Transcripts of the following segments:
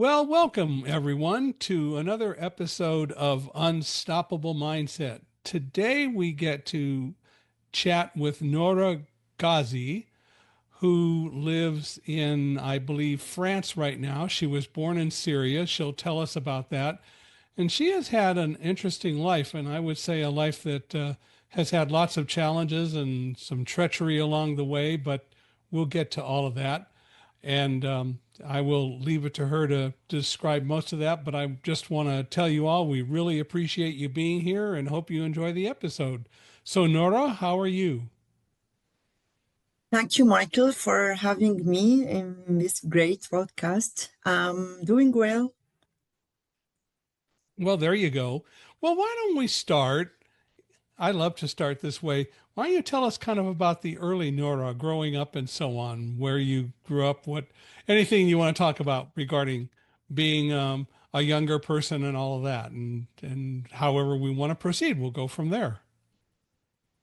Well, welcome everyone to another episode of Unstoppable Mindset. Today we get to chat with Noura Ghazi, who lives in, I believe, France right now. She was born in Syria. She'll tell us about that. And she has had an interesting life, and I would say a life that has had lots of challenges and some treachery along the way, but we'll get to all of that. And I will leave it to her to describe most of that. But I just want to tell you all we really appreciate you being here and hope you enjoy the episode. So, Nora, how are you? Thank you, Michael, for having me in this great podcast. I'm doing well. Well, there you go. Well, why don't we start? I love to start this way. Why don't you tell us kind of about the early Nora growing up and so on, where you grew up, what anything you want to talk about regarding being a younger person and all of that, and however we want to proceed, we'll go from there.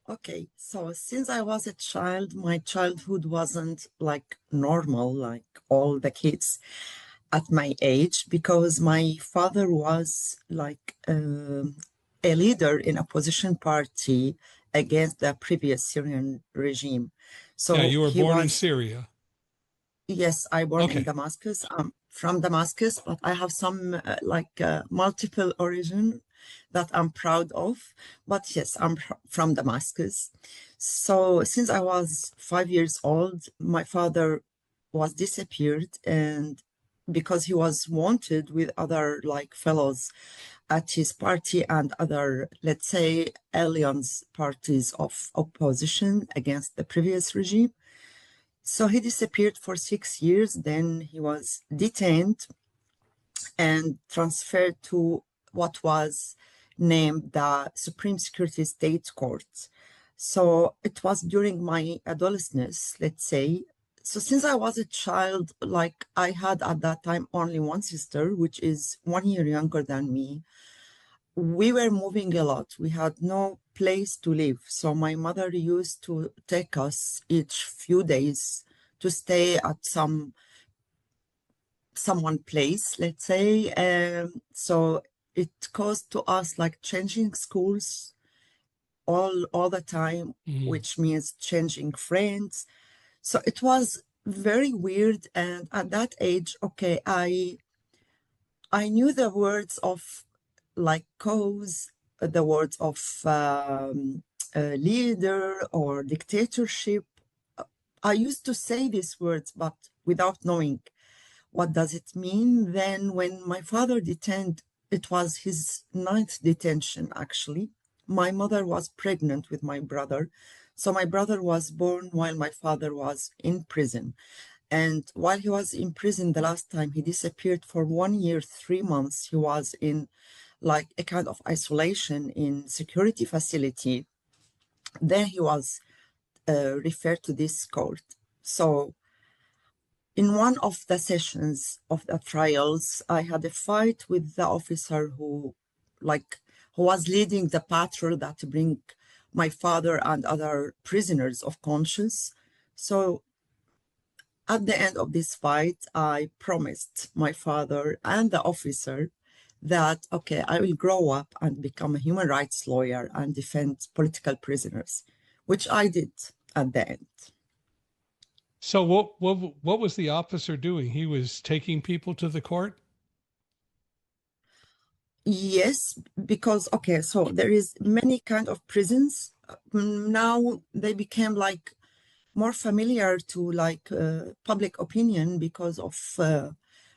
Okay, so since I was a child, my childhood wasn't like normal, like all the kids at my age, because my father was like a leader in opposition party against the previous Syrian regime. Yeah, So you were he born in was. Syria. Yes, I born in Okay. Damascus. I'm from Damascus, but I have some multiple origin that I'm proud of. But yes, I'm from Damascus. So since I was 5 years old, my father was disappeared, and because he was wanted with other like fellows at his party and other, let's say, alliance parties of opposition against the previous regime. So he disappeared for 6 years. Then he was detained and transferred to what was named the Supreme Security State Court. So it was during my adolescence, let's say. So since I was a child, like I had at that time only one sister, which is 1 year younger than me. We were moving a lot. We had no place to live. So my mother used to take us each few days to stay at someone place, let's say. So it caused to us like changing schools all the time, Mhm. which means changing friends. So it was very weird. And at that age, okay, I knew the words of like cause, the words of leader or dictatorship. I used to say these words, but without knowing what does it mean. Then when my father detained, it was his ninth detention, actually. My mother was pregnant with my brother. So my brother was born while my father was in prison. And while he was in prison, the last time he disappeared for 1 year, 3 months, he was in like a kind of isolation in security facility. Then he was referred to this court. So in one of the sessions of the trials, I had a fight with the officer like, who was leading the patrol that bring my father and other prisoners of conscience. So at the end of this fight, I promised my father and the officer that, okay, I will grow up and become a human rights lawyer and defend political prisoners, which I did at the end. So what was the officer doing? He was taking people to the court? Yes, because, okay, so there is many kind of prisons. Now they became like more familiar to like public opinion because of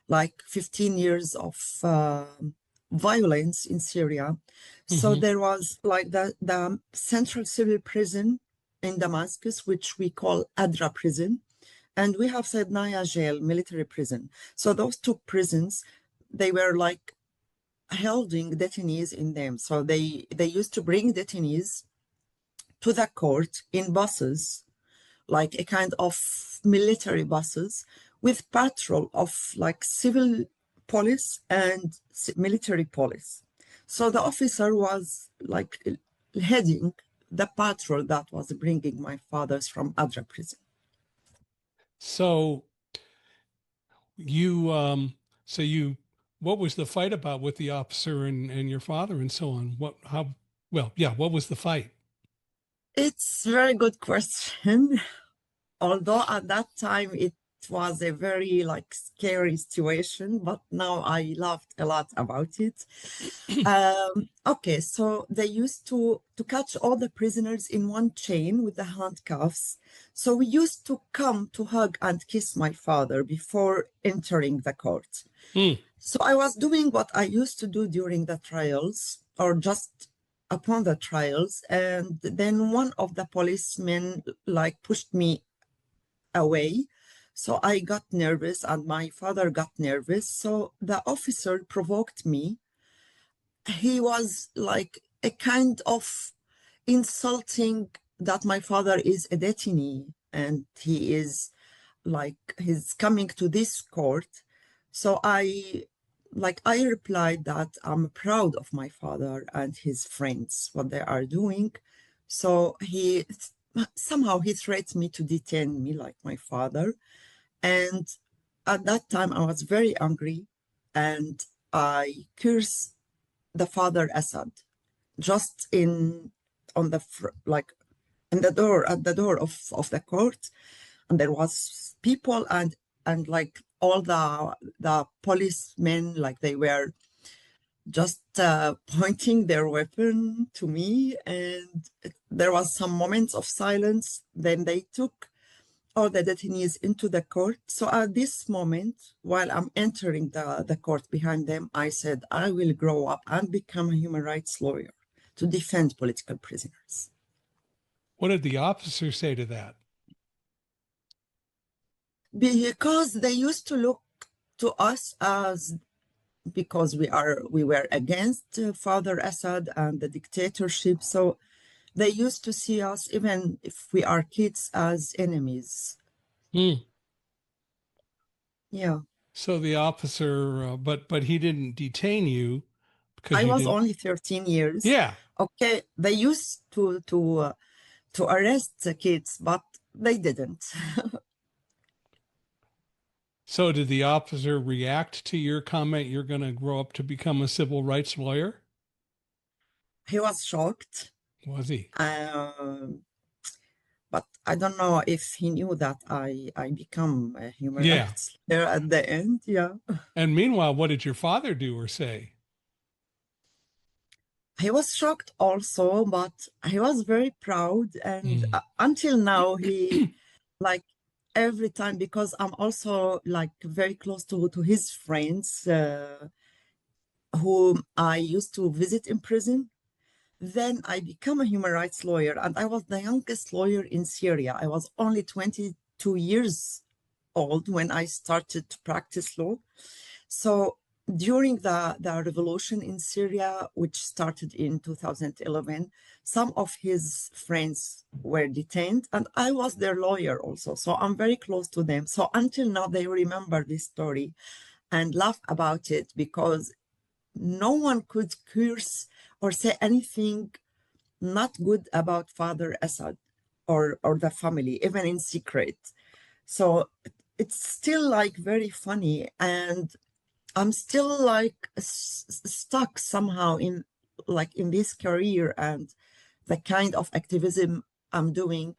like 15 years of violence in Syria. So Hmm. there was like the central civil prison in Damascus, which we call Adra prison, and we have Sednaya jail, military prison. So those two prisons, they were like holding detainees in them. So they used to bring detainees to the court in buses, like a kind of military buses with patrol of like civil police and military police. So the officer was like heading the patrol that was bringing my fathers from Adra prison. So you So you, what was the fight about with the officer and your father and so on? What was the fight? It's a very good question. Although at that time it was a very like scary situation, but now I laughed a lot about it. Okay, so they used to catch all the prisoners in one chain with the handcuffs. So we used to come to hug and kiss my father before entering the court. Hmm. So I was doing what I used to do during the trials, or just upon the trials, and then one of the policemen like pushed me away. So I got nervous and my father got nervous. So the officer provoked me. He was like a kind of insulting that my father is a detainee and he is like he's coming to this court. So I replied that I'm proud of my father and his friends, what they are doing. So he somehow he threatened me to detain me like my father. And at that time I was very angry and I cursed the father Assad just in on the like in the door at the door of the court, and there was people and like all the policemen like they were just pointing their weapon to me, and there was some moments of silence. Then they took all the detainees into the court. So at this moment, while I'm entering the court behind them, I said, I will grow up and become a human rights lawyer to defend political prisoners. What did the officer say to that? Because they used to look to us as because we were against Father Assad and the dictatorship. So they used to see us, even if we are kids, as enemies. Hmm. Yeah. So the officer, but he didn't detain you because I you was didn't. only 13 years. Yeah. Okay, they used to arrest the kids, but they didn't. So did the officer react to your comment? You're going to grow up to become a civil rights lawyer? He was shocked, Was he? um, but I don't know if he knew that I become a human Yeah. rights lawyer at the end. Yeah, And meanwhile, what did your father do or say? he was shocked also, but he was very proud, and Hmm. until now he like every time because I'm also like very close to his friends whom I used to visit in prison. Then I became a human rights lawyer, and I was the youngest lawyer in Syria. I was only 22 years old when I started to practice law. So during the revolution in Syria, which started in 2011, some of his friends were detained, and I was their lawyer also. So I'm very close to them. So until now, they remember this story and laugh about it because no one could curse or say anything not good about Father Assad or the family, even in secret. So it's still like very funny, and I'm still like stuck somehow in like in this career and the kind of activism I'm doing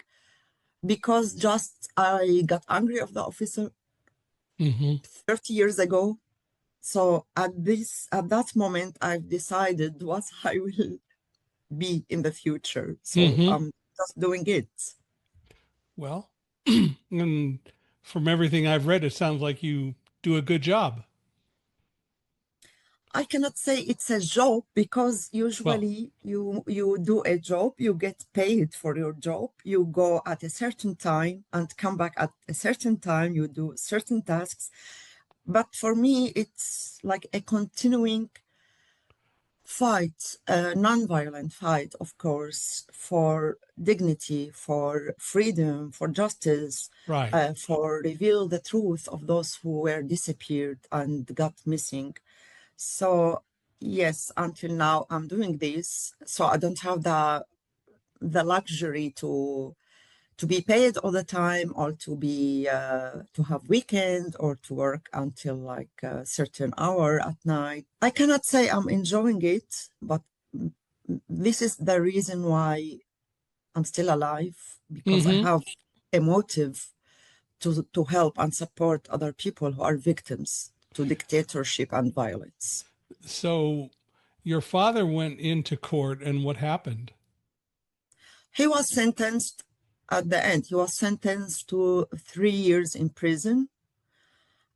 because just I got angry of the officer Hmm. 30 years ago. So at that moment I've decided what I will be in the future. So Hmm. I'm just doing it. Well, and from everything I've read, it sounds like you do a good job. I cannot say it's a job because Well, usually you do a job, you get paid for your job, you go at a certain time and come back at a certain time, you do certain tasks. But for me, it's like a continuing fight, a non-violent fight, of course, for dignity, for freedom, for justice, right. for reveal the truth of those who were disappeared and got missing. So yes, until now I'm doing this. So I don't have the luxury to be paid all the time, or to have weekend, or to work until like a certain hour at night. I cannot say I'm enjoying it, but this is the reason why I'm still alive, because I Mm-hmm. have a motive to help and support other people who are victims to dictatorship and violence. So your father went into court, and what happened? He was sentenced at the end. He was sentenced to 3 years in prison.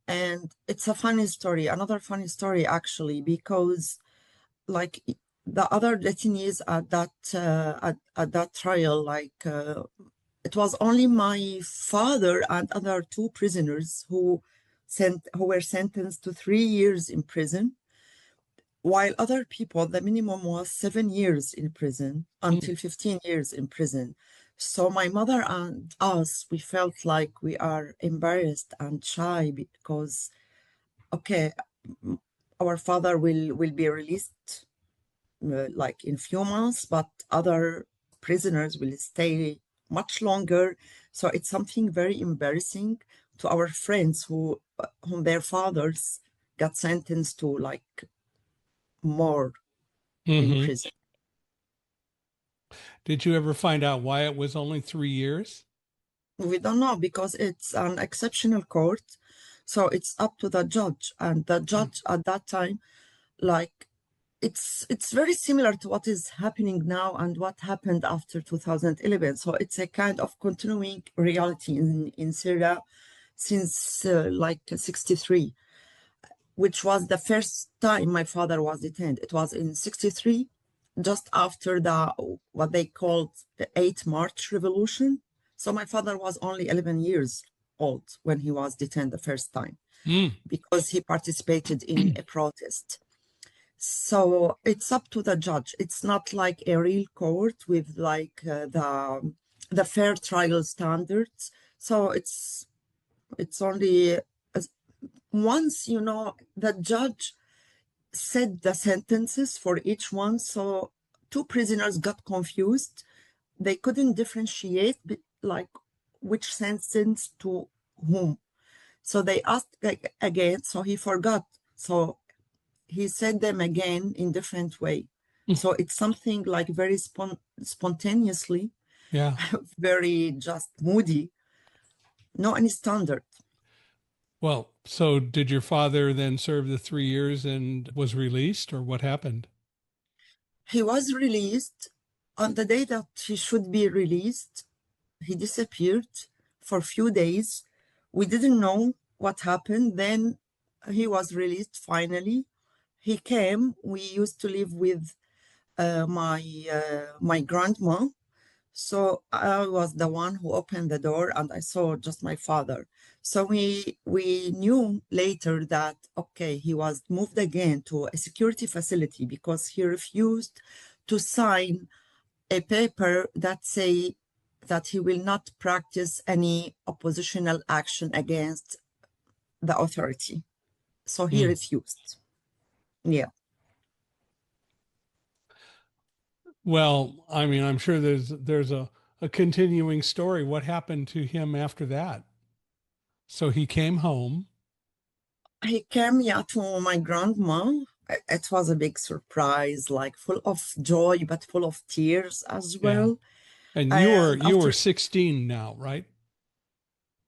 And it's a funny story, another funny story actually, because like the other detainees at that trial, it was only my father and other two prisoners who were sentenced to 3 years in prison, while other people, the minimum was 7 years in prison Mm. until 15 years in prison. So my mother and us, we felt like we are embarrassed and shy because, okay, our father will be released like in few months, but other prisoners will stay much longer. So it's something very embarrassing to our friends whom their fathers got sentenced to like more in Mm-hmm. prison. Did you ever find out why it was only 3 years? We don't know because it's an exceptional court. So it's up to the judge. And the judge at that time, like it's very similar to what is happening now and what happened after 2011. So it's a kind of continuing reality in Syria since like 63, which was the first time my father was detained. It was in 63, just after the what they called the 8 March revolution. So my father was only 11 years old when he was detained the first time Mm. because he participated in a protest. So it's up to the judge. It's not like a real court with like the fair trial standards. So it's only once the judge said the sentences for each one. So two prisoners got confused. They couldn't differentiate like which sentence to whom. So they asked like, again. So he forgot. So he said them again in different way. So it's something like very spontaneously, Yeah. very just moody, no any standard. Well, so did your father then serve the 3 years and was released, or what happened? He was released on the day that he should be released. He disappeared for a few days. We didn't know what happened. Then he was released finally. He came. We used to live with my grandma. So I was the one who opened the door and I saw just my father. So we knew later that, okay, he was moved again to a security facility because he refused to sign a paper that say that he will not practice any oppositional action against the authority. So he Mm. refused. Yeah. Well, I mean, I'm sure there's a continuing story. What happened to him after that? So he came home. He came, yeah, to my grandma. It was a big surprise, like full of joy, but full of tears as Yeah. well. And And you were after 16 now, right?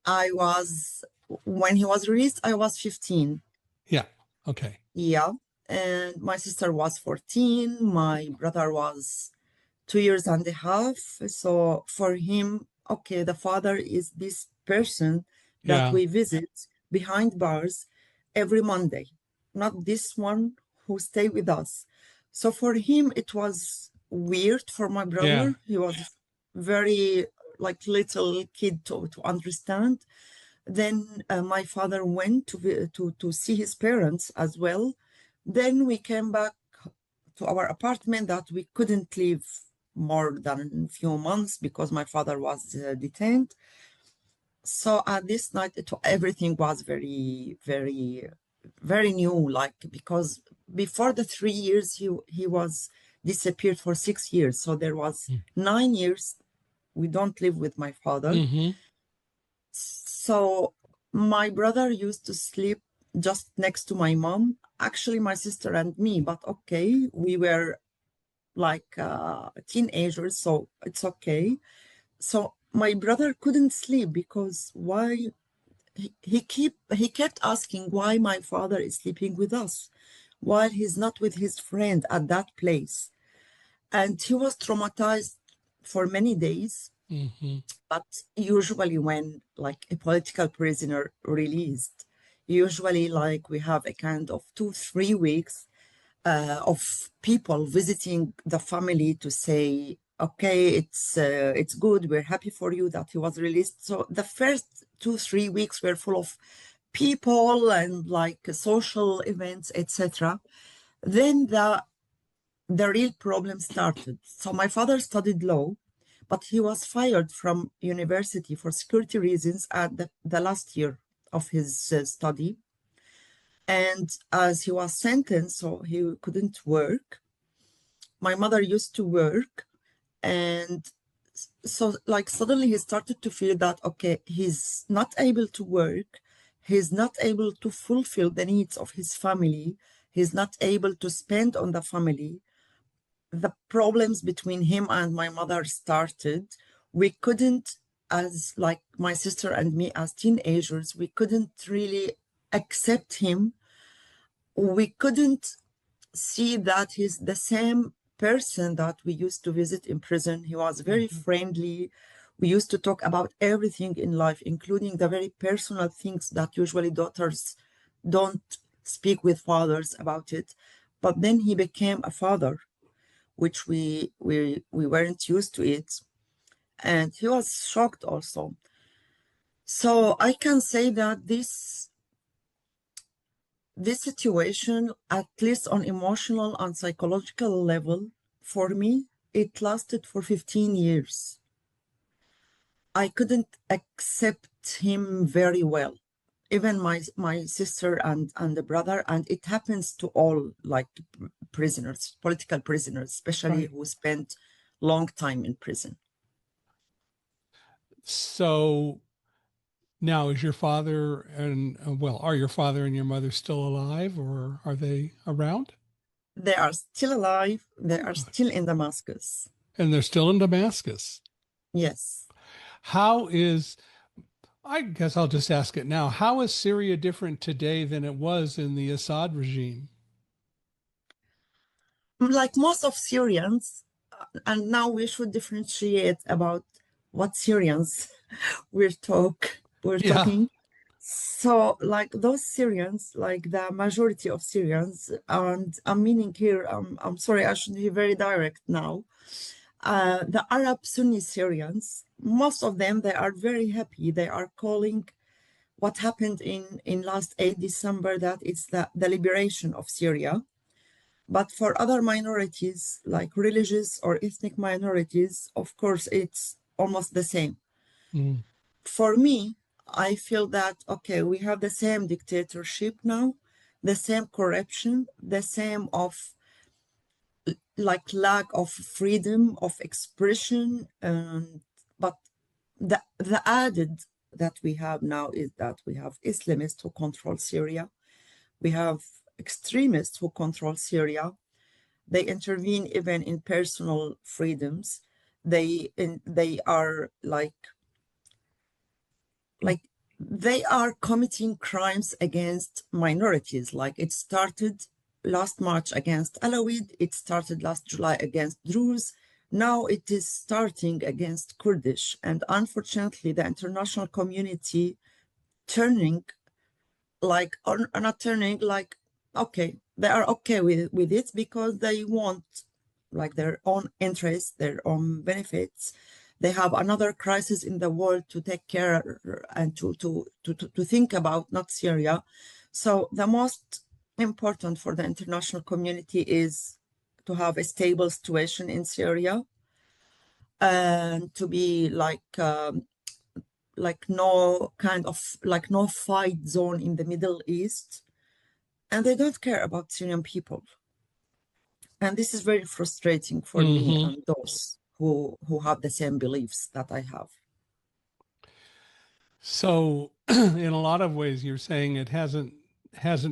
I was, when he was released, I was 15. Yeah. Okay. Yeah. And my sister was 14. My brother was 2 years and a half. So for him, okay, the father is this person that Yeah. we visit behind bars every Monday, not this one who stay with us. So for him, it was weird. For my Yeah. brother, he was very like little kid to understand. Then my father went to see his parents as well. Then we came back to our apartment that we couldn't live more than a few months because my father was detained. So at this night, everything was very, very, very new. Like because before the 3 years, he was disappeared for 6 years. So there was Mm. 9 years We don't live with my father. Mm-hmm. So my brother used to sleep just next to my mom, actually my sister and me, but okay, we were like teenagers, so it's okay. So my brother couldn't sleep because why he kept asking why my father is sleeping with us while he's not with his friend at that place. And he was traumatized for many days. Mm-hmm. But usually when like a political prisoner released, usually like we have a kind of 2 3 weeks of people visiting the family to say, okay, it's good. We're happy for you that he was released. So the first 2 3 weeks were full of people and like social events, etc. Then the real problem started. So my father studied law, but he was fired from university for security reasons at the last year of his study. And as he was sentenced, so he couldn't work. My mother used to work, and so like suddenly he started to feel that okay, he's not able to work, he's not able to fulfill the needs of his family, he's not able to spend on the family. The problems between him and my mother started. We couldn't, as like my sister and me as teenagers, we couldn't really accept him. We couldn't see that he's the same person that we used to visit in prison. He was very Mm-hmm. friendly. We used to talk about everything in life, including the very personal things that usually daughters don't speak with fathers about it. But then he became a father, which we weren't used to it, and he was shocked also. So I can say that this situation, at least on emotional and psychological level, for me, it lasted for 15 years. I couldn't accept him very well, even my sister and the brother, and it happens to all like prisoners, political prisoners, especially Right. who spent long time in prison. So now is your father and well, are your father and your mother still alive or are they around? They are still alive. They Oh, are good. still in Damascus. And they're still in Damascus. Yes. How is, I guess I'll just ask it now. How is Syria different today than it was in the Assad regime? Like most of Syrians, and now we should differentiate about what Syrians we're Yeah. talking. So like those Syrians, like the majority of Syrians, and I'm meaning here, I'm sorry, I should be very direct now. The Arab Sunni Syrians, most of them, they are very happy. They are calling what happened in last 8 December that it's the liberation of Syria. But for other minorities, like religious or ethnic minorities, of course, it's almost the same. Mm. For me, I feel that, okay, we have the same dictatorship now, the same corruption, the same of like lack of freedom of expression. But the added that we have now is that we have Islamists who control Syria. We have extremists who control Syria. They intervene even in personal freedoms. They are like they are committing crimes against minorities. Like it started last March against Alawid, it started last July against Druze. Now it is starting against Kurdish. And unfortunately, the international community turning like or not turning like okay, they are okay with it because they want like their own interests, their own benefits. They have another crisis in the world to take care and to think about, not Syria. So the most important for the international community is to have a stable situation in Syria and to be like no kind of like no fight zone in the Middle East, and they don't care about Syrian people. And this is very frustrating for me Hmm. and those. who have the same beliefs that I have. So, in a lot of ways, you're saying it hasn't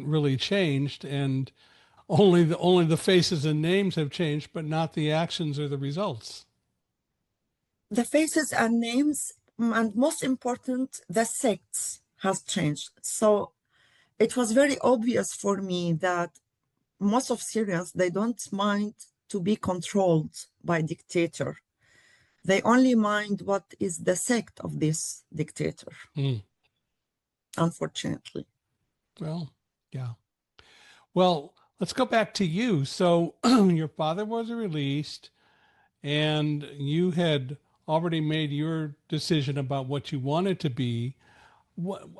really changed, and only the faces and names have changed, but not the actions or the results. The faces and names, and most important, the sects has changed. So it was very obvious for me that most of Syrians, they don't mind to be controlled by dictator. They only mind what is the sect of this dictator, Mm. unfortunately. Well, yeah. Well, let's go back to you. So, your father was released, and you had already made your decision about what you wanted to be.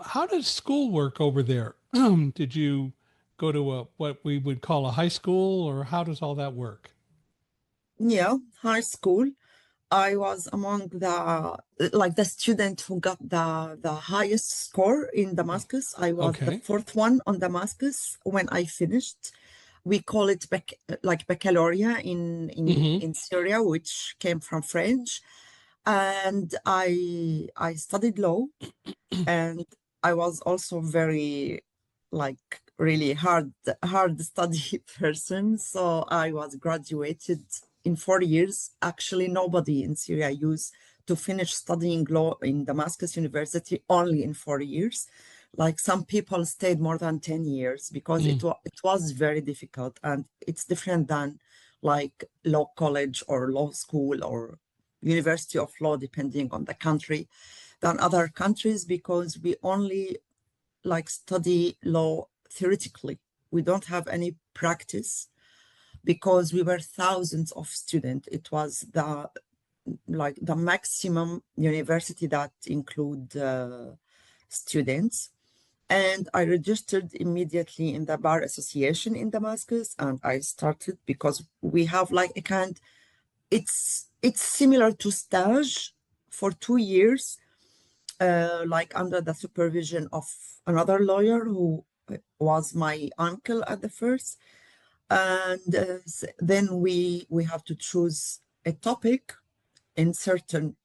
How does school work over there? Did you go to what we would call a high school, or how does all that work? Yeah, high school. I was among the student who got the highest score in Damascus. I was the Okay. fourth one on Damascus when I finished. We call it like baccalaureate Mm-hmm. in Syria, which came from French. And I studied law, and I was also very like really hard study person. So I was graduated in 4 years. Actually, nobody in Syria used to finish studying law in Damascus University only in 4 years. Like some people stayed more than 10 years because Mm. it was very difficult, and it's different than like law college or law school or University of Law, depending on the country, than other countries, because we only like study law theoretically. We don't have any practice because we were thousands of students. It was the maximum university that include students. And I registered immediately in the bar association in Damascus, and I started because we have like a kind. It's similar to stage for 2 years, like under the supervision of another lawyer who was my uncle at the first. And then we have to choose a topic in certain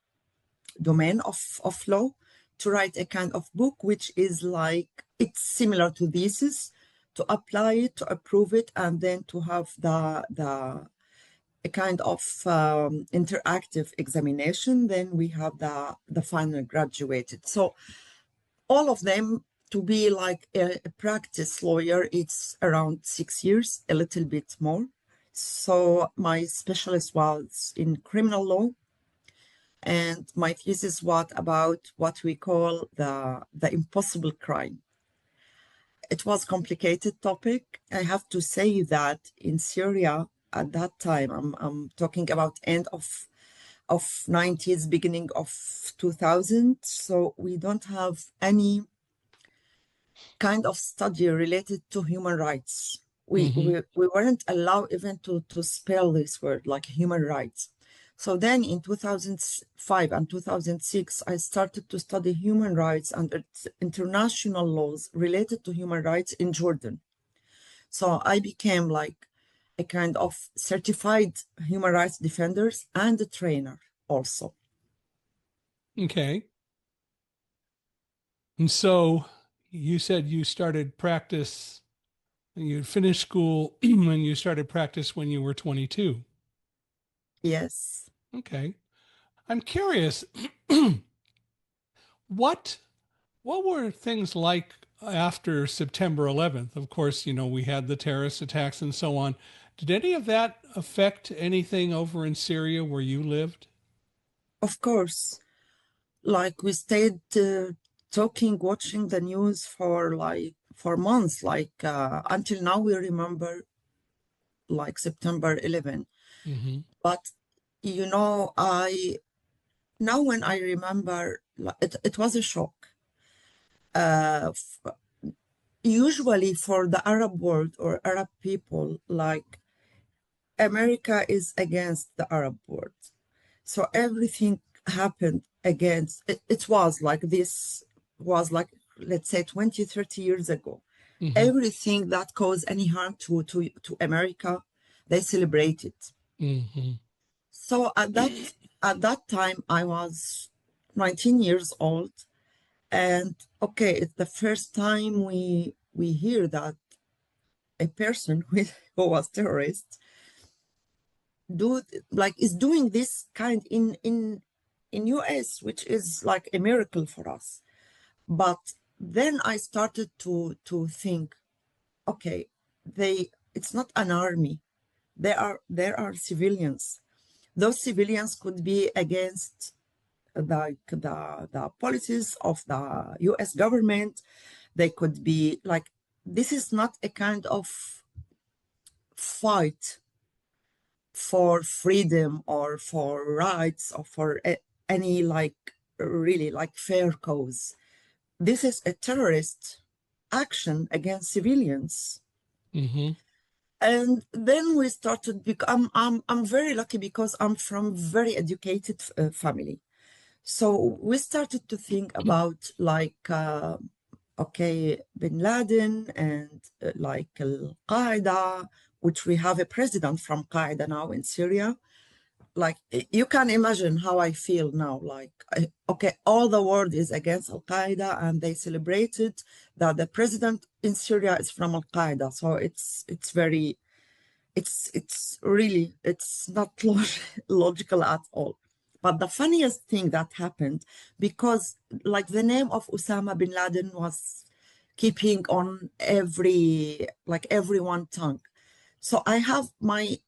domain of law to write a kind of book, which is like, it's similar to thesis, to apply it, to approve it, and then to have the a kind of interactive examination. Then we have the final graduated. So all of them, to be like a practice lawyer, it's around 6 years, a little bit more. So my specialist was in criminal law, and my thesis was about what we call the impossible crime. It was a complicated topic. I have to say that in Syria at that time, I'm talking about end of 90s, beginning of 2000. So we don't have any kind of study related to human rights. We, Mm-hmm. we, we weren't allowed even to spell this word, like human rights. So then in 2005 and 2006, I started to study human rights and international laws related to human rights in Jordan. So I became like a kind of certified human rights defenders and a trainer also. Okay. And so you said you started practice, you finished school and you started practice when you were 22. Yes, Okay. I'm curious, what what were things like after September 11th? Of course, we had the terrorist attacks and so on. Did any of that affect anything over in Syria where you lived? of course. Like we stayed talking, watching the news for months, like until now we remember like September 11. Mm-hmm. But I now when I remember, it was a shock. Usually for the Arab world or Arab people, like America is against the Arab world. So everything happened against it. It was like this was like, let's say 20, 30 years ago. Mm-hmm. Everything that caused any harm to America, they celebrated. Mm-hmm. So at that time, I was 19 years old, and okay, it's the first time we hear that a person who was terrorist do like is doing this kind in US, which is like a miracle for us. But then I started to think, okay, it's not an army. There are civilians. Those civilians could be against the policies of the US government. They could be like, this is not a kind of fight for freedom or for rights or for any like really like fair cause. This is a terrorist action against civilians. Mm-hmm. And then we started, I'm very lucky because I'm from very educated family. So we started to think about like, okay, Bin Laden and like Al-Qaeda, which we have a president from Qaeda now in Syria. Like you can imagine how I feel now. Like, okay, all the world is against Al-Qaeda, and they celebrated that the president in Syria is from Al-Qaeda. So it's very, it's really, it's not logical at all. But the funniest thing that happened, because like the name of Osama bin Laden was keeping on everyone tongue. So I have my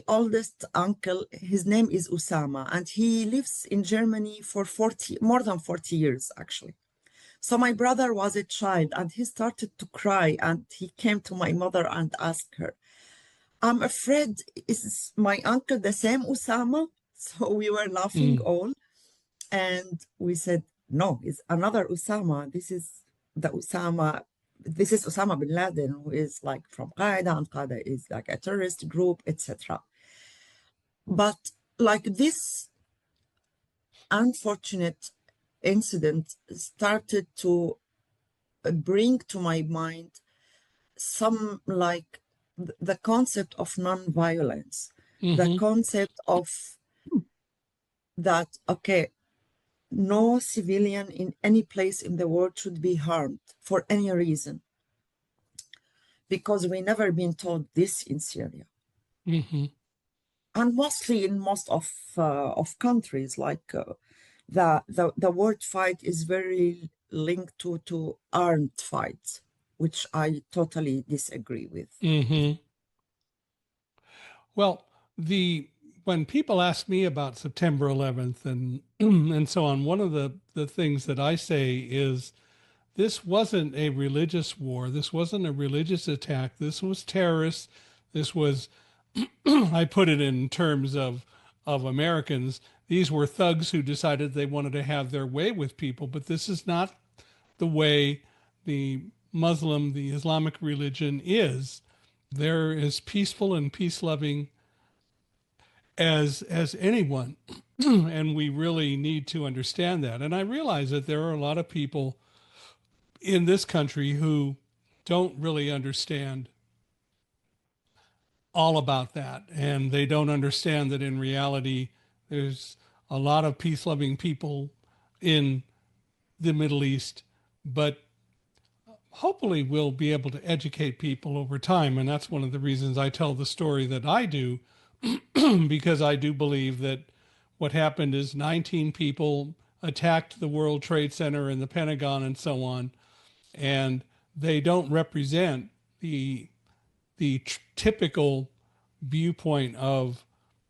oldest uncle, his name is Osama, and he lives in Germany for more than 40 years, actually. So my brother was a child and he started to cry, and he came to my mother and asked her, I'm afraid, is my uncle the same Osama? So we were laughing Mm. all, and we said, no, it's another Osama. This is Osama bin Laden, who is like from Qaeda, and Qaeda is like a terrorist group, etc. But like this unfortunate incident started to bring to my mind some like the concept of non-violence, the Mm-hmm. concept of that, okay, no civilian in any place in the world should be harmed for any reason, because we never been taught this in Syria, Mm-hmm. and mostly in most of countries. Like the word fight is very linked to armed fights, which I totally disagree with. Mm-hmm. Well, the when people ask me about September 11th and and so on, one of the things that I say is this wasn't a religious war. This wasn't a religious attack. This was terrorist. This was I put it in terms of Americans. These were thugs who decided they wanted to have their way with people, but this is not the way the the Islamic religion is. They're as peaceful and peace loving as anyone. And we really need to understand that. And I realize that there are a lot of people in this country who don't really understand all about that. And they don't understand that in reality, there's a lot of peace loving people in the Middle East, but hopefully we'll be able to educate people over time. And that's one of the reasons I tell the story that I do, because I do believe that what happened is 19 people attacked the World Trade Center and the Pentagon and so on, and they don't represent the typical viewpoint of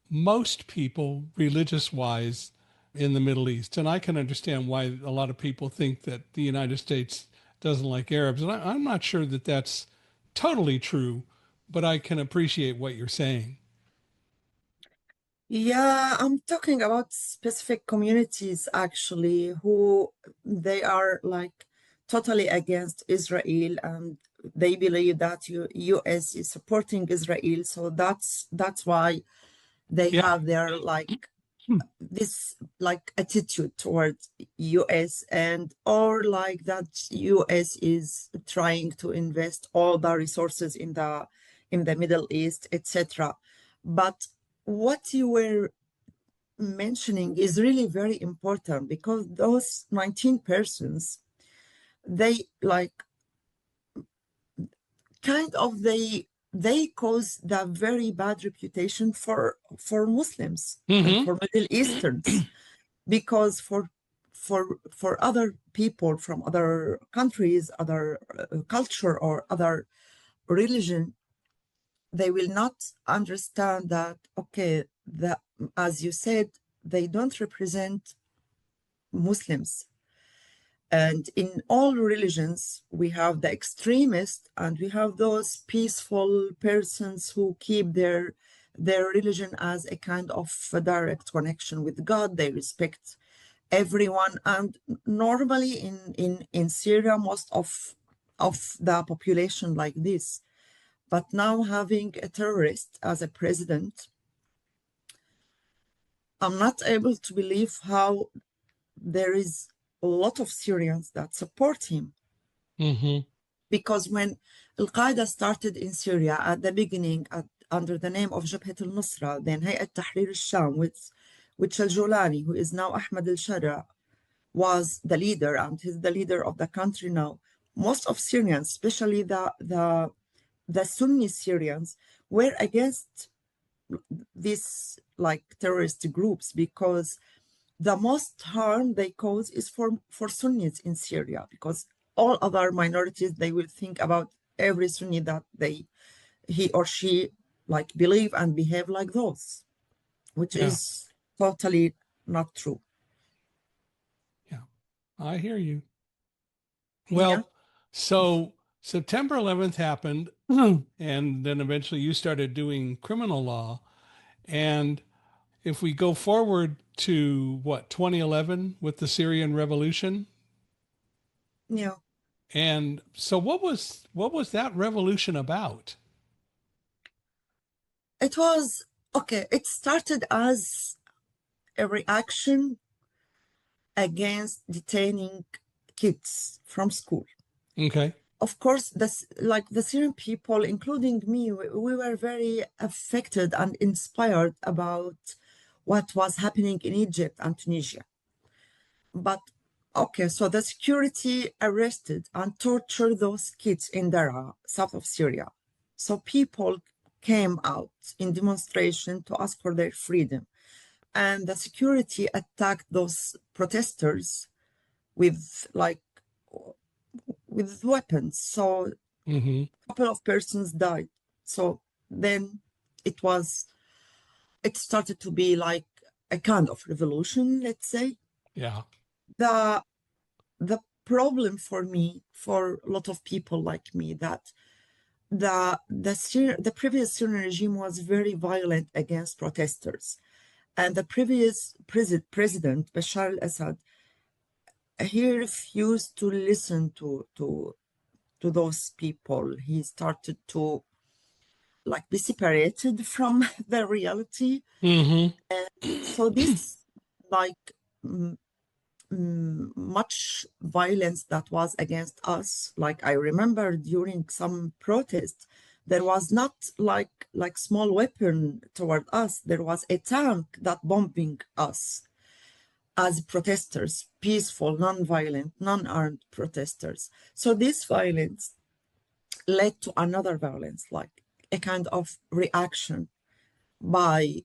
most people religious wise in the Middle East. And I can understand why a lot of people think that the United States doesn't like Arabs. And I'm not sure that that's totally true, but I can appreciate what you're saying. Yeah, I'm talking about specific communities actually, who they are like totally against Israel, and they believe that US is supporting Israel. So that's why they Yeah. have their like this like attitude towards US, and or like that US is trying to invest all the resources in the Middle East, etc. But what you were mentioning is really very important, because those 19 persons, they like kind of they cause the very bad reputation for Muslims and Mm-hmm. for Middle Easterns, because for other people from other countries, other culture or other religion, they will not understand that, okay, that, as you said, they don't represent Muslims. And in all religions, we have the extremists and we have those peaceful persons who keep their religion as a kind of a direct connection with God. They respect everyone. And normally in Syria, most of the population like this. But now having a terrorist as a president, I'm not able to believe how there is a lot of Syrians that support him. Mm-hmm. Because when Al-Qaeda started in Syria at the beginning under the name of Jabhat al-Nusra, then Hayat Tahrir al-Sham, which al-Julani, who is now Ahmad al-Shara, was the leader, and he's the leader of the country now. Most of Syrians, especially the Sunni Syrians, were against these like terrorist groups, because the most harm they cause is for Sunnis in Syria, because all other minorities, they will think about every Sunni that he or she like believe and behave like those, which Yeah. is totally not true. Yeah. I hear you. Yeah, Well, so September 11th happened, and then eventually you started doing criminal law. And if we go forward to what, 2011 with the Syrian revolution, yeah. and so what was that revolution about? It was okay. It started as a reaction against detaining kids from school. Okay. Of course, like the Syrian people, including me, we were very affected and inspired about what was happening in Egypt and Tunisia. But okay, so the security arrested and tortured those kids in Daraa, south of Syria. So people came out in demonstration to ask for their freedom. And the security attacked those protesters with like with weapons. So Mm-hmm. couple of persons died. So then it was, it started to be like a kind of revolution, let's say. Yeah. The the problem for me, for a lot of people like me, that the previous Syrian regime was very violent against protesters. And the previous president, Bashar al-Assad, he refused to listen to those people. He started to like be separated from the reality. Mm-hmm. So this like much violence that was against us. Like I remember during some protest, there was not like small weapon toward us. There was a tank that bombing us as protesters, peaceful, non-violent, non-armed protesters. So this violence led to another violence, like a kind of reaction by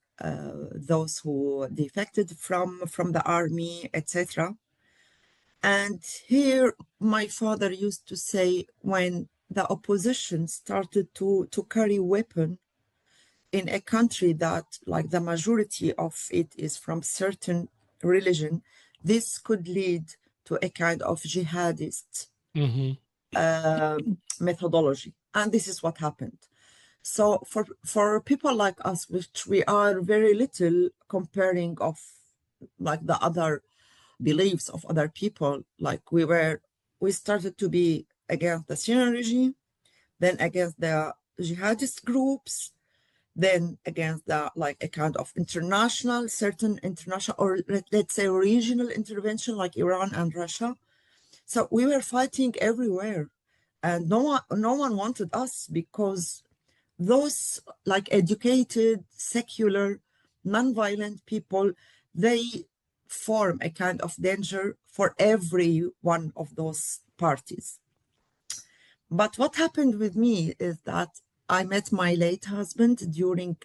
those who defected from the army, etc. And here, my father used to say, when the opposition started to carry weapon in a country that, like, the majority of it is from certain religion, this could lead to a kind of jihadist Mm-hmm. methodology. And this is what happened. So for people like us, which we are very little comparing of like the other beliefs of other people, like we started to be against the Syrian regime, then against the jihadist groups, then against the like a kind of certain international, or let's say regional intervention like Iran and Russia. So we were fighting everywhere, and no one wanted us, because those like educated, secular, non-violent people, they form a kind of danger for every one of those parties. But what happened with me is that I met my late husband during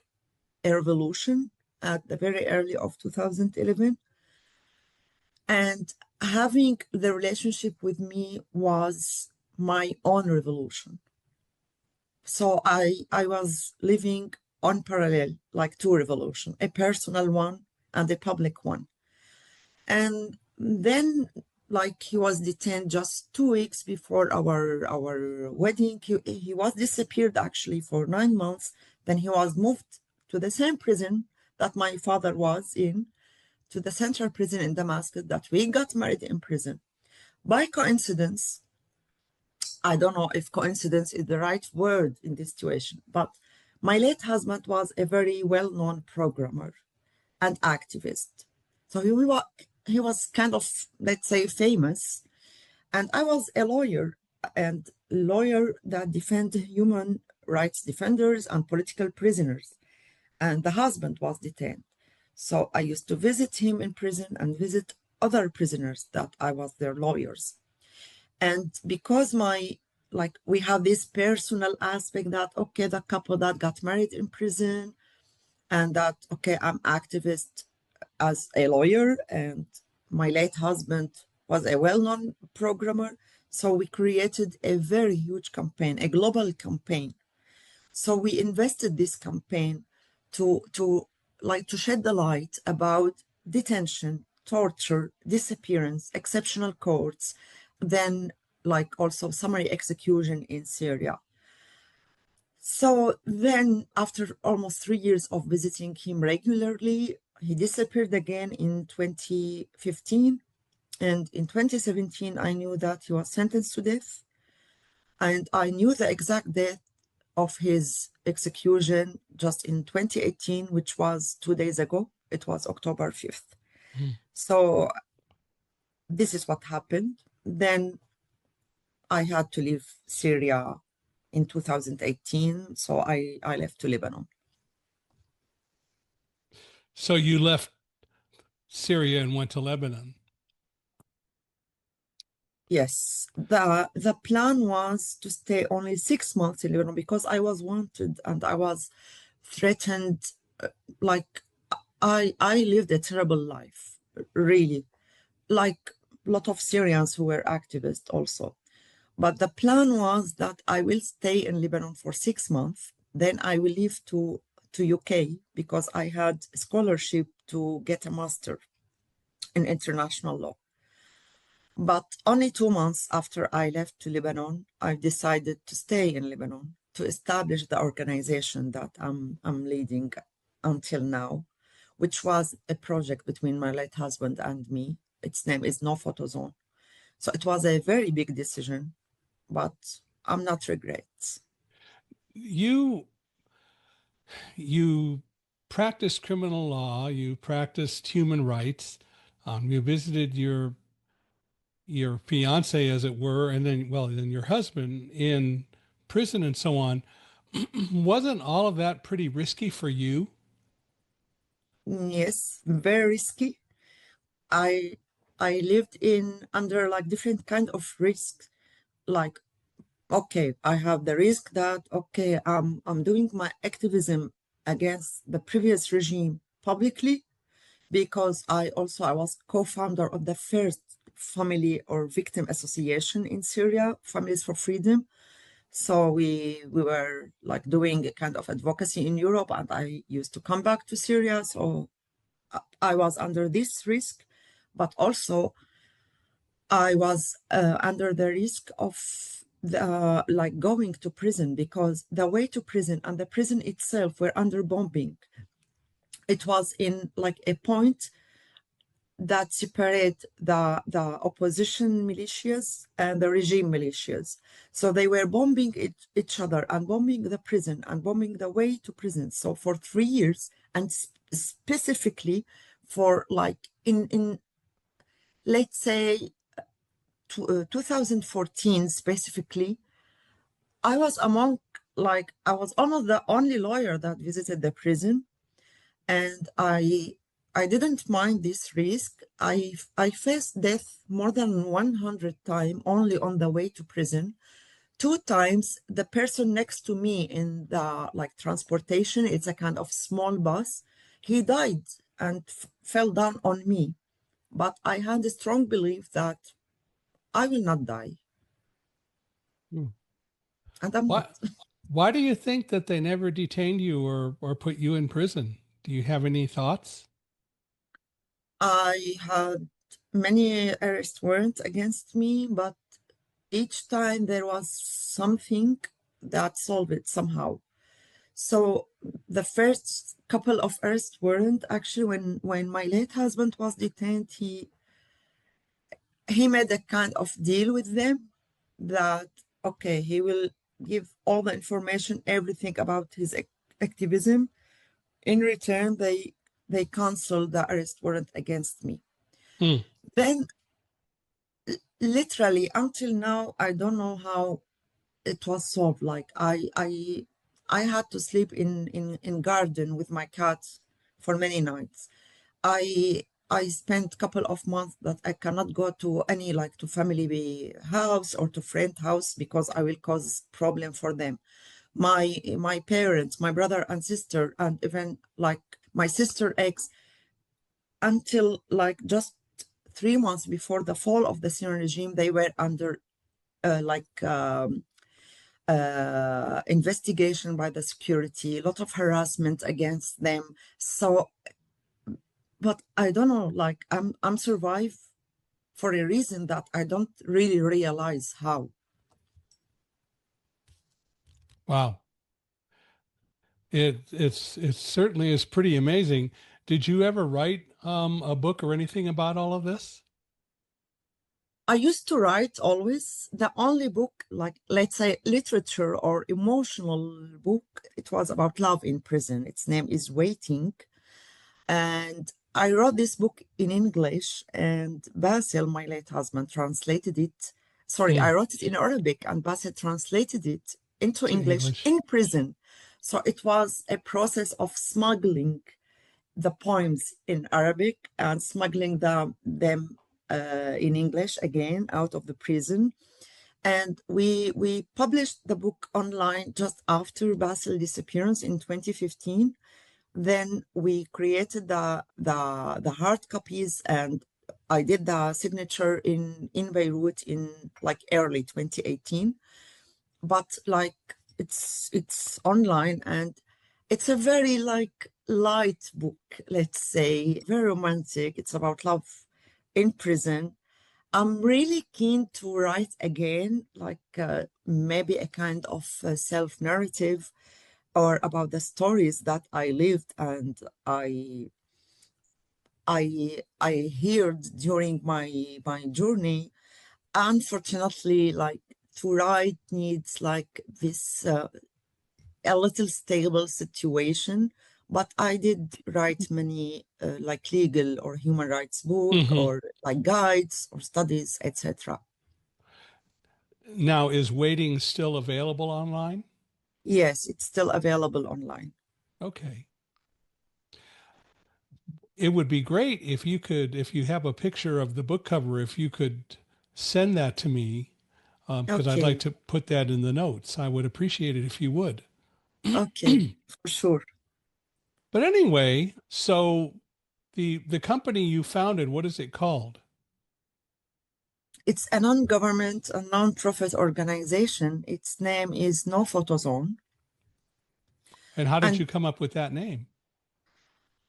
a revolution at the very early of 2011. And having the relationship with me was my own revolution. So I was living on parallel, like two revolutions, a personal one and a public one. And then, like, he was detained just 2 weeks before our wedding. He was disappeared actually for 9 months. Then he was moved to the same prison that my father was in, to the central prison in Damascus, that we got married in prison. By coincidence, I don't know if coincidence is the right word in this situation, but my late husband was a very well-known programmer and activist. So he was kind of, let's say, famous. And I was a lawyer, and lawyer that defend human rights defenders and political prisoners. And the husband was detained. So I used to visit him in prison and visit other prisoners that I was their lawyers. And because we have this personal aspect that, okay, the couple that got married in prison, and that, okay, I'm activist as a lawyer, and my late husband was a well-known programmer. So we created a very huge campaign, a global campaign. So we invested this campaign to shed the light about detention, torture, disappearance, exceptional courts, then also summary execution in Syria. So then, after almost 3 years of visiting him regularly, he disappeared again in 2015. And in 2017, I knew that he was sentenced to death. And I knew the exact date of his execution just in 2018, which was 2 days ago. It was October 5th. So this is what happened. Then I had to leave Syria in 2018. So I left to Lebanon. So you left Syria and went to Lebanon. Yes, the plan was to stay only 6 months in Lebanon because I was wanted and I was threatened. Like I lived a terrible life, really, like a lot of Syrians who were activists also. But the plan was that I will stay in Lebanon for 6 months. Then I will leave to UK because I had a scholarship to get a master in international law. But only 2 months after I left to Lebanon, I decided to stay in Lebanon to establish the organization that I'm leading until now, which was a project between my late husband and me. Its name is No Photo Zone. So it was a very big decision, but I'm not regrets. You practiced criminal law, you practiced human rights, you visited your fiance, as it were, and then your husband in prison and so on. Wasn't all of that pretty risky for you? Yes, very risky. I lived under different kind of risks. Like, okay, I have the risk that, okay, I'm doing my activism against the previous regime publicly, because I was co-founder of the first family or victim association in Syria, Families for Freedom. So we were doing a kind of advocacy in Europe, and I used to come back to Syria. So I was under this risk, but also I was under the risk of going to prison, because the way to prison and the prison itself were under bombing. It was in a point that separate the opposition militias and the regime militias. So they were bombing each other and bombing the prison and bombing the way to prison. So for 3 years, and specifically for in let's say 2014 specifically, I was I was almost the only lawyer that visited the prison, and I I didn't mind this risk. I faced death more than 100 times only on the way to prison. Two times the person next to me in the like transportation, it's a kind of small bus, he died and fell down on me. But I had a strong belief that I will not die, Hmm. and I'm Why, not. why do you think that they never detained you or put you in prison? Do you have any thoughts? I had many arrest warrants against me, but each time there was something that solved it somehow. So the first couple of arrest warrant, actually, when my late husband was detained, he made a kind of deal with them that okay, he will give all the information, everything about his activism. In return, they canceled the arrest warrant against me. Hmm. Then, literally until now, I don't know how it was solved. Like I had to sleep in garden with my cat for many nights. I spent couple of months that I cannot go to any like to family house or to friend house because I will cause problem for them. My parents, my brother and sister, and even like my sister ex, until like just 3 months before the fall of the Syrian regime, they were under investigation by the security, a lot of harassment against them. So, but I don't know, like I'm survived for a reason that I don't really realize how. Wow. It certainly is pretty amazing. Did you ever write a book or anything about all of this? I used to write always. The only book, like let's say literature or emotional book, it was about love in prison. Its name is Waiting. And I wrote this book in English, and Basil, my late husband, translated it. Sorry, Hmm. I wrote it in Arabic, and Basil translated it into To English English. in prison. So it was a process of smuggling the poems in Arabic and smuggling them in English again out of the prison. And we published the book online just after Basil's disappearance in 2015. Then we created the hard copies, and I did the signature in Beirut in like early 2018. But like it's online, and it's a very like light book, let's say, very romantic. It's about love in prison. I'm really keen to write again, like maybe a kind of self-narrative or about the stories that I lived and I heard during my journey. Unfortunately, like to write needs like this a little stable situation. But I did write many like legal or human rights book Hmm. or like guides or studies, etc. Now, is Waiting still available online? Yes, it's still available online. Okay. It would be great if you could, if you have a picture of the book cover, if you could send that to me, because I'd like Okay, to put that in the notes. I would appreciate it if you would. okay, for sure. But anyway, so the company you founded, what is it called? It's a non-government, a non-profit organization. Its name is No Photo Zone. And how did And you come up with that name?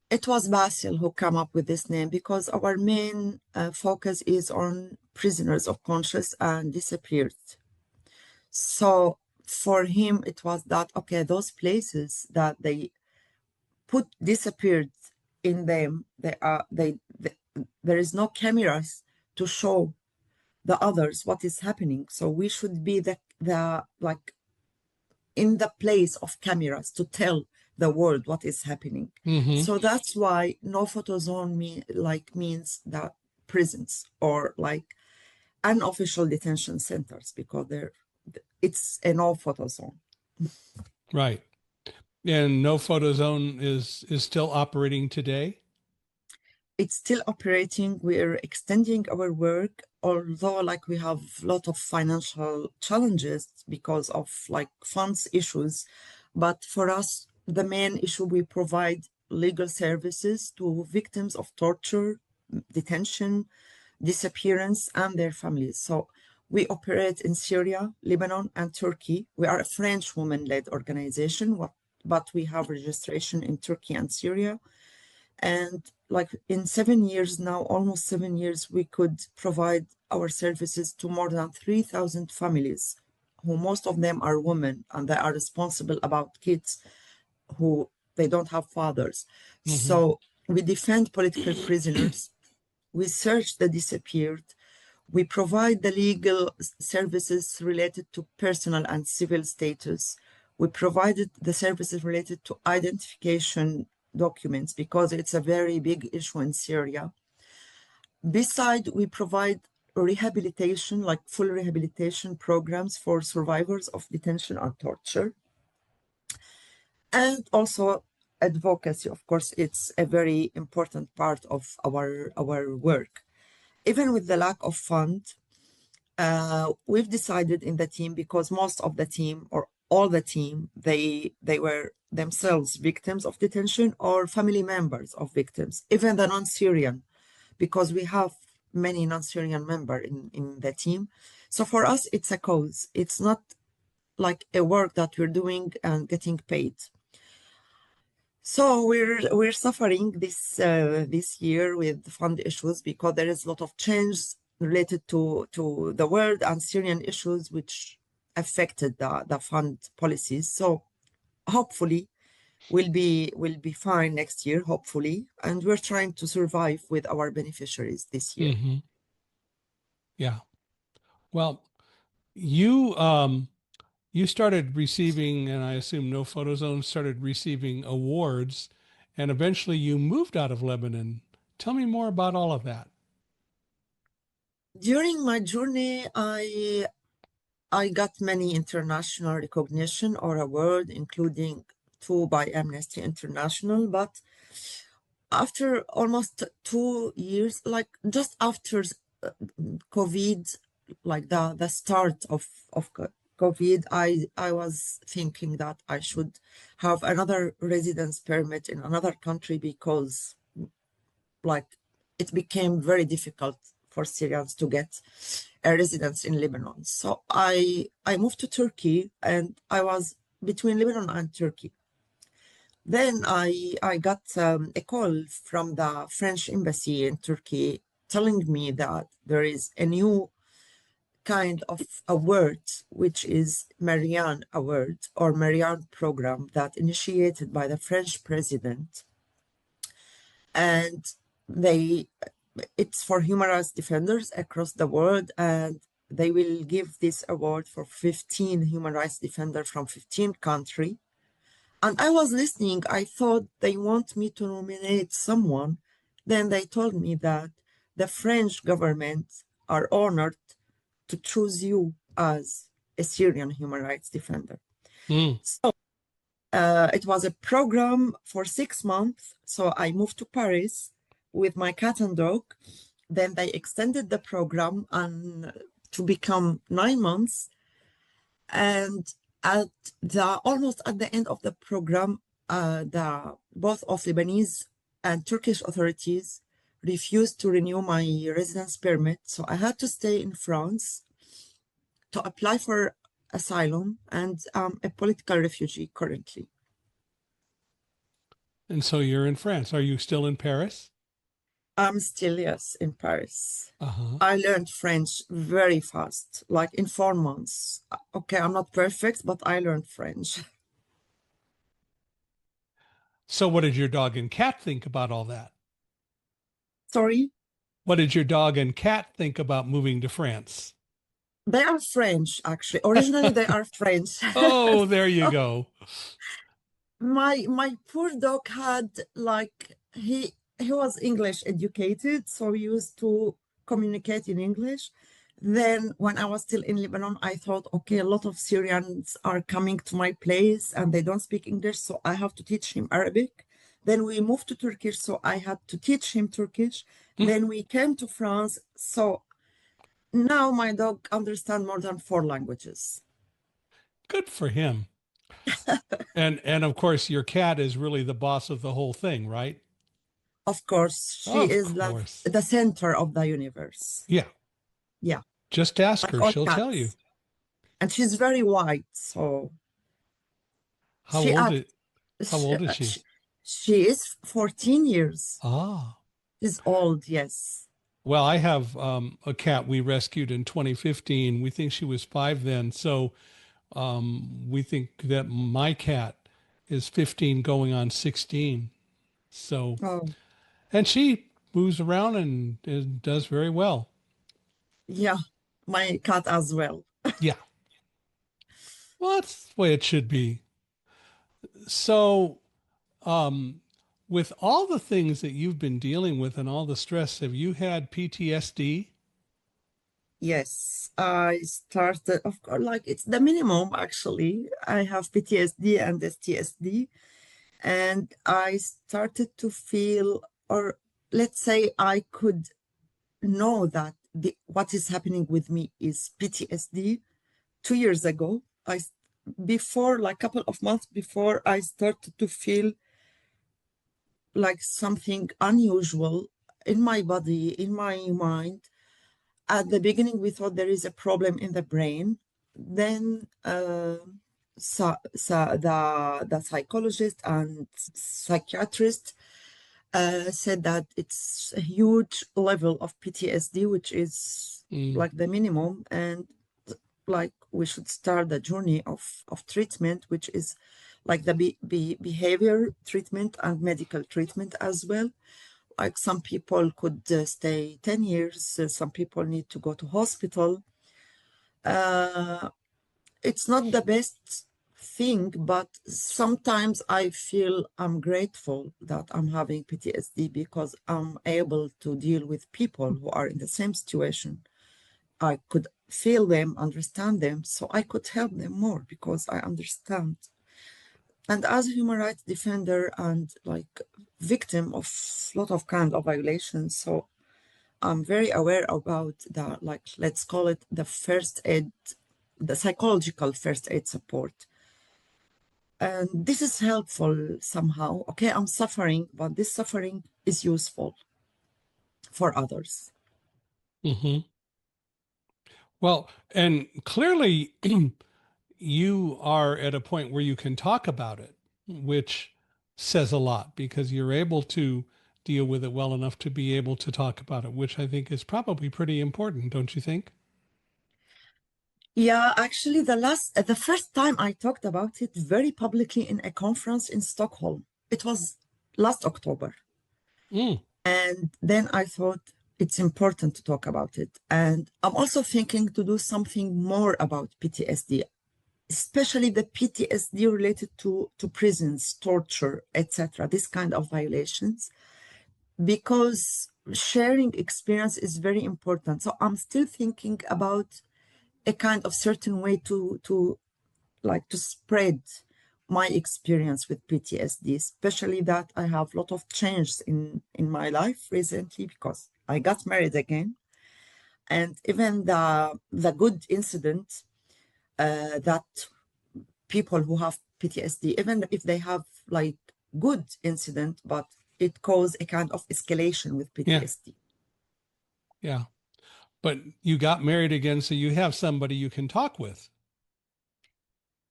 it was Basil who came up with this name because our main focus is on prisoners of conscience and disappeared. So for him, it was that, okay, those places that they put disappeared in them, there is no cameras to show the others what is happening. So we should be the like in the place of cameras to tell the world what is happening. Hmm. So that's why no photo zone means that prisons or like unofficial detention centers because it's a no photo zone. Right. And No Photo Zone is still operating today? it's still operating. We're extending our work, although like we have a lot of financial challenges because of like funds issues. But for us, the main issue, we provide legal services to victims of torture, detention, disappearance, and their families. So we operate in Syria, Lebanon, and Turkey. We are a French woman-led organization, but we have registration in Turkey and Syria. And like in 7 years now, almost 7 years, we could provide our services to more than 3,000 families, who most of them are women, and they are responsible about kids who they don't have fathers. Mm-hmm. So we defend political prisoners, we search the disappeared, we provide the legal services related to personal and civil status. We provided the services related to identification documents because it's a very big issue in Syria. Besides, we provide rehabilitation, like full rehabilitation programs for survivors of detention or torture. And also advocacy, of course, it's a very important part of our work. Even with the lack of fund, we've decided in the team, because most of the team or all the team, they were themselves victims of detention or family members of victims, even the non-Syrian, because we have many non-Syrian members in the team. So for us, it's a cause. It's not like a work that we're doing and getting paid. So we're suffering this year with fund issues because there is a lot of change related to the world and Syrian issues which affected the fund policies. So hopefully we'll be fine next year, hopefully, and we're trying to survive with our beneficiaries this year. Mm-hmm. Yeah. Well, you started receiving, and I assume No Photo Zone started receiving awards, and eventually you moved out of Lebanon. Tell me more about all of that. During my journey, I got many international recognition or award, including two by Amnesty International. But after almost 2 years, like just after COVID, like the start of COVID, I was thinking that I should have another residence permit in another country because like it became very difficult for Syrians to get a residence in Lebanon. So I moved to Turkey, and I was between Lebanon and Turkey. Then I got a call from the French embassy in Turkey telling me that there is a new kind of award, which is Marianne Award or Marianne program that initiated by the French president. And they it's for human rights defenders across the world, and they will give this award for 15 human rights defenders from 15 countries. And I was listening, I thought they want me to nominate someone. Then they told me that the French government are honored to choose you as a Syrian human rights defender. Mm. So it was a program for 6 months. So I moved to Paris with my cat and dog. Then they extended the program and to become 9 months. And at the almost at the end of the program, the both of Lebanese and Turkish authorities refused to renew my residence permit. So I had to stay in France to apply for asylum, and a political refugee currently. And so you're in France. Are you still in Paris? I'm still, yes, in Paris. Uh-huh. I learned French very fast, like in 4 months. Okay, I'm not perfect, but I learned French. So what did your dog and cat think about all that? Sorry, What did your dog and cat think about moving to France? they are French, actually. Originally, they are French. Oh, there you go. My poor dog had like he was English educated, so we used to communicate in English. Then when I was still in Lebanon, I thought, okay, a lot of Syrians are coming to my place and they don't speak English, so I have to teach him Arabic Then we moved to Turkish, so I had to teach him Turkish. Then we came to France. So now my dog understands more than 4 languages. Good for him. And of course your cat is really the boss of the whole thing, right? Of course, she Of is course. the center of the universe. Yeah. Yeah, Just ask like her, all she'll tell you. cats. And she's very white, so How she old acts. is how old is she? She is 14 years. Ah. She's old, yes. Well, I have a cat we rescued in 2015. We think she was 5 then. So we think that my cat is 15 going on 16. So, Oh, and she moves around and does very well. yeah, my cat as well. Yeah. Well, that's the way it should be. So, um, with all the things that you've been dealing with and all the stress, have you had PTSD? Yes, I started, of course, like it's the minimum actually. I have PTSD and STSD, and I started to feel, or let's say I could know that what is happening with me is PTSD 2 years ago. Before, like couple of months before, I started to feel like something unusual in my body, in my mind. At the beginning, we thought there is a problem in the brain. Then the psychologist and psychiatrist said that it's a huge level of PTSD, which is Mm, like the minimum, and like we should start the journey of treatment, which is like the behavior treatment and medical treatment as well. Like some people could stay 10 years, some people need to go to hospital. Uh, it's not the best thing, but sometimes I feel I'm grateful that I'm having PTSD because I'm able to deal with people who are in the same situation. I could feel them, understand them, so I could help them more because I understand. And as a human rights defender and like victim of a lot of kind of violations, so I'm very aware about the, like, let's call it the first aid, the psychological first aid support. And this is helpful somehow. Okay, I'm suffering, but this suffering is useful for others. hmm. Well, and clearly you are at a point where you can talk about it, which says a lot because you're able to deal with it well enough to be able to talk about it, which I think is probably pretty important, don't you think? Yeah, actually, the first time I talked about it very publicly in a conference in Stockholm, it was last October. Mm, And then I thought it's important to talk about it. And I'm also thinking to do something more about PTSD, especially the PTSD related to prisons, torture, etc., this kind of violations, because sharing experience is very important. So I'm still thinking about a kind of certain way to like to spread my experience with PTSD, especially that I have a lot of changes in my life recently because I got married again, and even the good incident that people who have PTSD, even if they have like good incident, but it caused a kind of escalation with yeah, PTSD. yeah. But you got married again, so you have somebody you can talk with.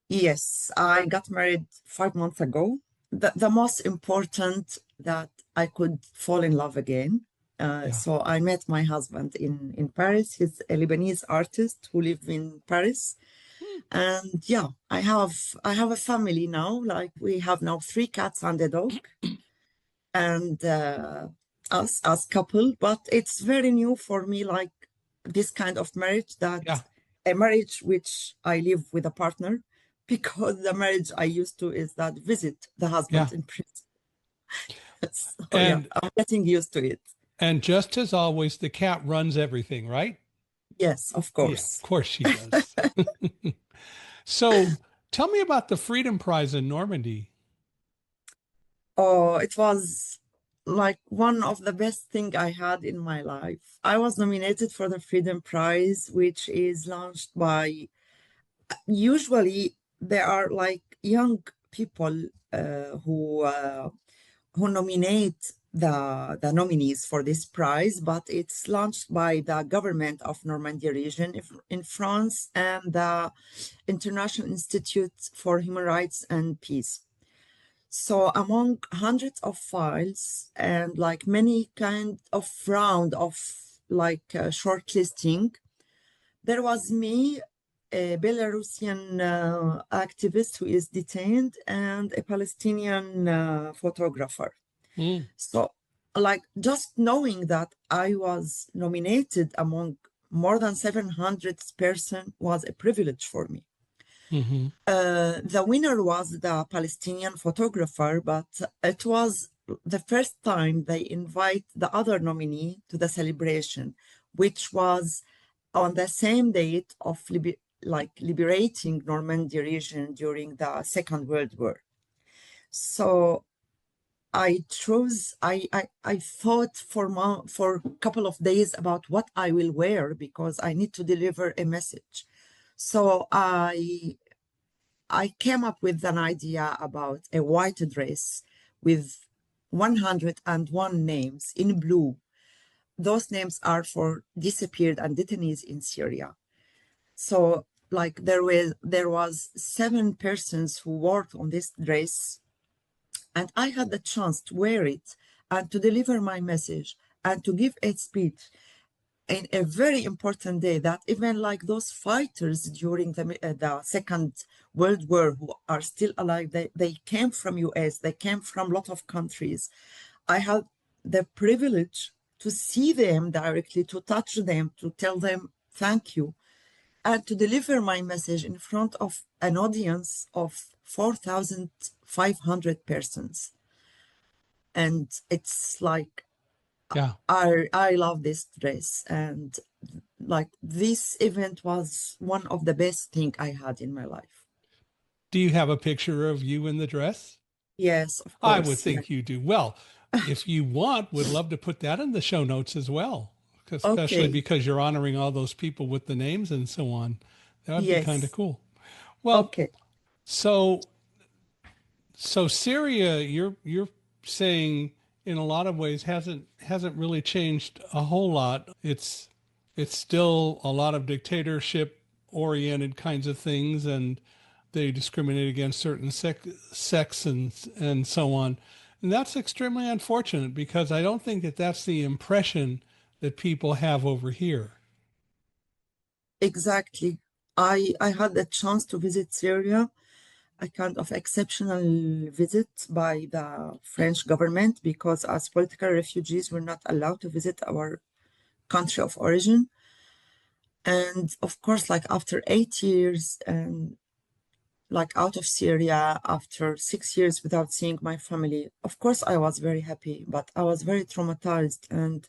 Yes, I got married 5 months ago. The most important that I could fall in love again. Yeah. So I met my husband in Paris. He's a Lebanese artist who lives in Paris. Hmm. And yeah, I have a family now. Like we have now 3 cats and a dog, and us as couple. But it's very new for me, like this kind of marriage, that Yeah. a marriage which I live with a partner, because the marriage I used to is that visit the Yeah. husband in prison. So yeah, And I'm getting used to it. and just as always, the cat runs everything, right? Yes, of Yeah, of course. course she does. So tell me about the Freedom Prize in Normandy. Oh, it was like one of the best thing I had in my life. I was nominated for the Freedom Prize, which is launched by, usually there are like young people who nominate the nominees for this prize, but it's launched by the government of Normandy region in France and the International Institute for Human Rights and Peace. So among hundreds of files and like many kind of round of like shortlisting, there was me, a Belarusian activist who is detained, and a Palestinian photographer. Mm, So, like, just knowing that I was nominated among more than 700 person was a privilege for me. hmm. The winner was the Palestinian photographer, but it was the first time they invite the other nominee to the celebration, which was on the same date of liberating Normandy region during the Second World War. So I thought for a couple of days about what I will wear because I need to deliver a message. So I came up with an idea about a white dress with 101 names in blue. Those names are for disappeared and detainees in Syria. So like there was 7 persons who worked on this dress, and I had the chance to wear it and to deliver my message and to give a speech in a very important day that even like those fighters during the Second World War who are still alive, they came from US, they came from a lot of countries. I had the privilege to see them directly, to touch them, to tell them thank you, and to deliver my message in front of an audience of 4,500 persons. And it's like Yeah. I love this dress, and like this event was one of the best thing I had in my life. Do you have a picture of you in the dress? Yes, of I would course. Yeah. think you do. Well, if you want, would love to put that in the show notes as well, especially Okay. because you're honoring all those people with the names and so on. That would be kind of Yes. cool. Well, Okay. so Syria, you're saying in a lot of ways hasn't really changed a whole lot. It's still a lot of dictatorship oriented kinds of things, and they discriminate against certain sects and so on. And that's extremely unfortunate because I don't think that that's the impression that people have over here. Exactly. I had the chance to visit Syria, a kind of exceptional visit by the French government because as political refugees we're not allowed to visit our country of origin. And of course, like after 8 years and like out of Syria, after 6 years without seeing my family, of course I was very happy, but I was very traumatized. And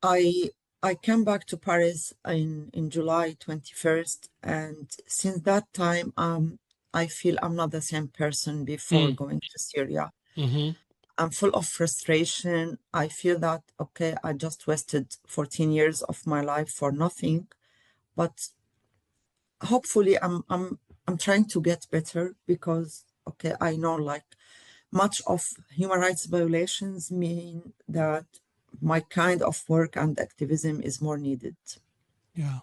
I I came back to Paris in July 21st, and since that time, I feel I'm not the same person before Mm, going to Syria. hmm. I'm full of frustration. I feel that okay, I just wasted 14 years of my life for nothing, but hopefully I'm trying to get better because okay, I know like much of human rights violations mean that my kind of work and activism is more needed, Yeah.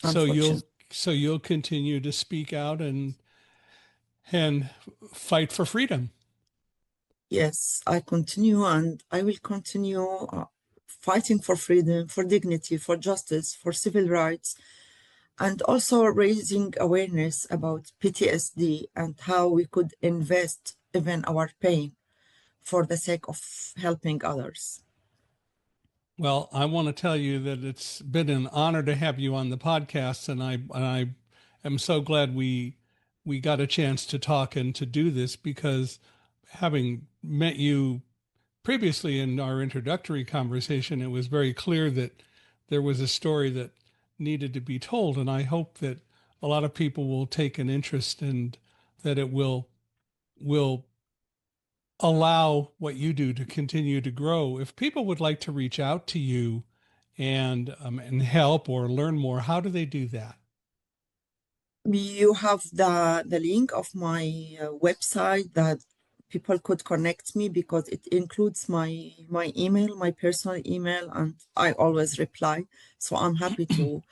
So unfortunately. you'll continue to speak out and fight for freedom. Yes, I continue and I will continue fighting for freedom, for dignity, for justice, for civil rights, and also raising awareness about PTSD and how we could invest even our pain for the sake of helping others. Well, I want to tell you that it's been an honor to have you on the podcast, and I am so glad we got a chance to talk and to do this because having met you previously in our introductory conversation, it was very clear that there was a story that needed to be told, and I hope that a lot of people will take an interest and that it will allow what you do to continue to grow. If people would like to reach out to you and help or learn more, how do they do that? You have the link of my website that people could connect me, because it includes my email, my personal email, and I always reply. So I'm happy to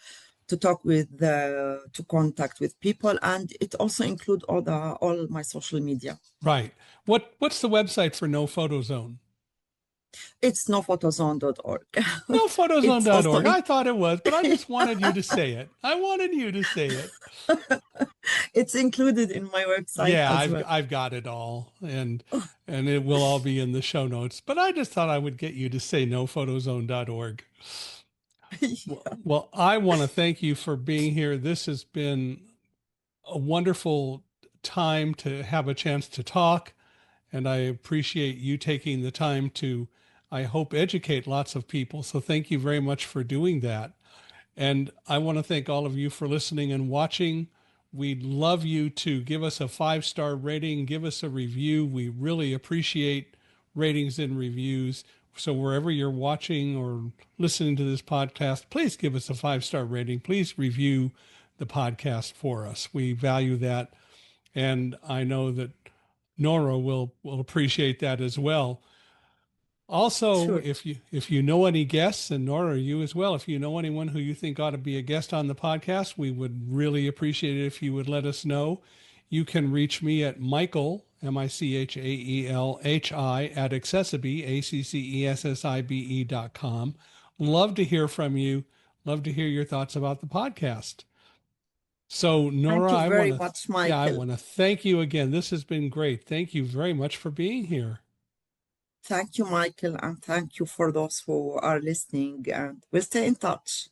talk with to contact with people, and it also include all my social media. Right. What's the website for No Photo Zone? It's nophotozone.org. It's also NoPhotoZone.org. I thought it was, but I just wanted you to say it. I wanted you to say it. it's included in my website Yeah, as I've well. I've got it all, and it will all be in the show notes. But I just thought I would get you to say nophotozone.org. Well, I want to thank you for being here. This has been a wonderful time to have a chance to talk, and I appreciate you taking the time to, I hope, educate lots of people. So thank you very much for doing that. And I want to thank all of you for listening and watching. We'd love you to give us a 5-star rating, give us a review. We really appreciate ratings and reviews. So wherever you're watching or listening to this podcast, please give us a 5-star rating. Please review the podcast for us. We value that. And I know that Noura will appreciate that as well. Also, Sure. if you know any guests, and Nora, you as well, if you know anyone who you think ought to be a guest on the podcast, we would really appreciate it if you would let us know. You can reach me at Michael, Michaelhi, at accessibe, accessibe.com. Love to hear from you. Love to hear your thoughts about the podcast. So, Thank Nora, you very much, I Michael. want to thank you again. This has been great. Thank you very much for being here. Thank you, Michael, and thank you for those who are listening, and we'll stay in touch.